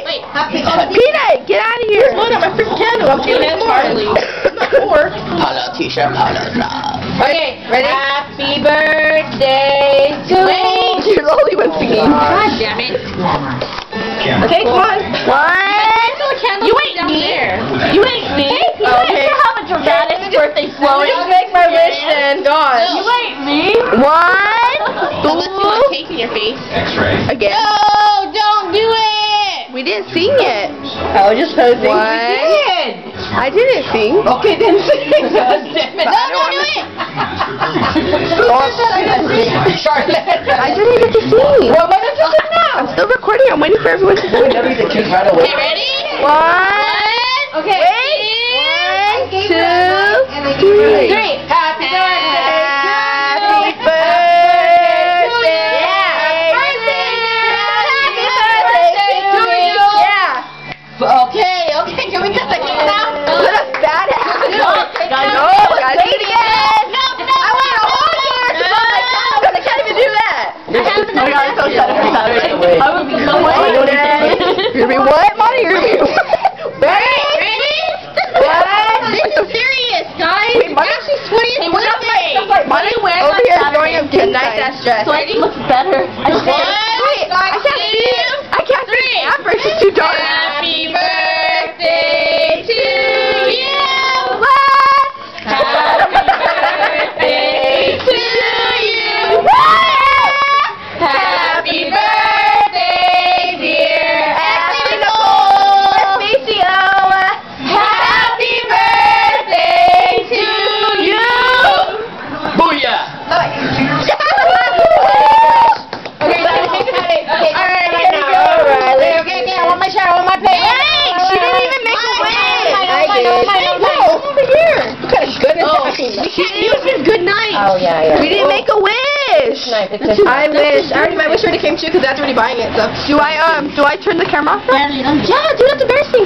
Wait. Peanut, get out of here. Look at my freaking candle. I'm Peanut Charlie. I'm not poor. Polo t-shirt, polo top. Okay, ready? Happy birthday to Wait, you're the only one singing. God damn it. Okay, come on. You ain't me. You ain't me. Okay. You have a dramatic birthday Well, just make my wish then. God. You ain't me. 1, Unless you want 2, cake in your face. X-ray. again. No, don't do it. We didn't sing yet. I was just posing. What? I didn't sing. Okay, then sing. God damn it. No, don't do it. Charlotte. I didn't get to sing. Well, why don't you sing now? I'm still recording. I'm waiting for everyone to sing. Okay, ready? 1. Okay. Wait. 1, 2, 3. Happy birthday. Happy birthday. Happy birthday to you. Yeah. Okay, can we cut the cake now? What a badass. No, guys, do it again. I want to hold here. I can't even do that. Oh my God, I'm so excited for Saturday. I would be so excited. You're gonna be what, Monty? You're gonna be Ready? what? This is serious, guys. Wait, Monty, Ashley's 20th birthday. Monty wearing over on here Saturday. throwing up good night that dress. So it looks better. Wait, I can't see it. I can't see it. After it's just too dark. Happy birthday to you. Happy birthday to you. Happy birthday, dear Ashley Nicole. Happy birthday to you. Booyah! Okay, I want my shower, I want my plate. Wait, she didn't even make a wish. Over here. What kind of goodness? It was good night. Oh, yeah. We didn't make a wish. I wish. My wish already came true because that's already buying it. So Do I turn the camera off? Yeah, dude, that's embarrassing.